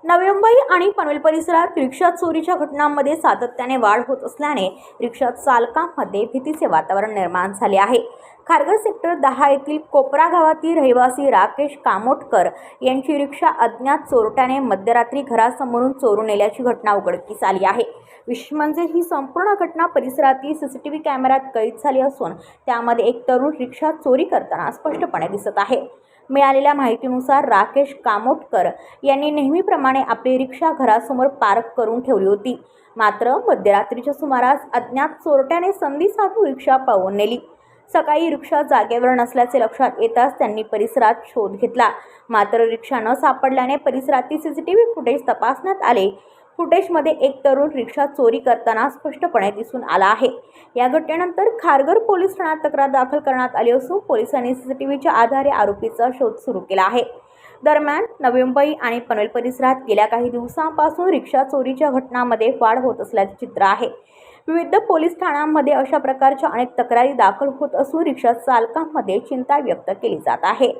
नवी मुंबई आणि पनवेल परिसरात रिक्षा चोरीच्या घटनांमध्ये सातत्याने वाढ होत असल्याने रिक्षा चालकांमध्ये भीतीचे वातावरण निर्माण झाले आहे। खारघर सेक्टर 10 येथील कोपरा गावातील रहिवासी राकेश कामोटकर यांची रिक्षा अज्ञात चोरट्याने मध्यरात्री घरासमोरून चोरून नेल्याची घटना उघडकीस आली आहे। विशेष म्हणजे ही संपूर्ण घटना परिसरातील सीसीटीव्ही कॅमेऱ्यात कैद झाली असून त्यामध्ये एक तरुण रिक्षा चोरी करताना स्पष्टपणे दिसत आहे। मिळालेल्या माहितीनुसार राकेश कामोटकर यांनी नेहमीप्रमाणे आपली रिक्षा घरासमोर पार्क करून ठेवली होती। मात्र मध्यरात्रीच्या सुमारास अज्ञात चोरट्याने संधी साधून रिक्षा पळवून नेली। सकाळी रिक्षा जागेवर नसल्याचे लक्षात येताच त्यांनी परिसरात शोध घेतला, मात्र रिक्षा न सापडल्याने परिसरातील सीसीटीव्ही फुटेज तपासण्यात आले। फुटेजमध्ये एक तरुण रिक्षा चोरी करताना स्पष्टपणे दिसून आला आहे। या घटनेनंतर खारघर पोलीस ठाण्यात तक्रार दाखल करण्यात आली असून पोलिसांनी सीसीटीव्हीच्या आधारे आरोपीचा शोध सुरू केला आहे। दरम्यान नवी मुंबई आणि पनवेल परिसरात गेल्या काही दिवसांपासून रिक्षा चोरीच्या घटनांमध्ये वाढ होत असल्याचे चित्र आहे। विविध पोलीस ठाण्यांमध्ये अशा प्रकारच्या अनेक तक्रारी दाखल होत असून रिक्षा चालकांमध्ये चिंता व्यक्त केली जात आहे।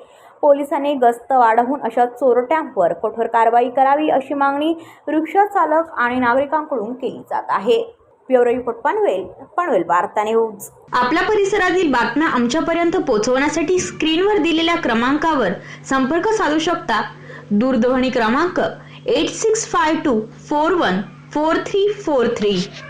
पोलिसांनी गस्त वाढवून अशा चोरट्यांवर कठोर कारवाई करावी अशी मागणी रिक्षा चालक आणि नागरिकांकडून केली जात आहे। ब्युरो रिपोर्ट पनवेल वार्ता न्यूज। आपल्या परिसरातील बातम्या आमच्यापर्यंत पोहोचवण्यासाठी स्क्रीनवर दिलेल्या क्रमांकावर संपर्क साधू शकता। दूरध्वनी क्रमांक 8652414343।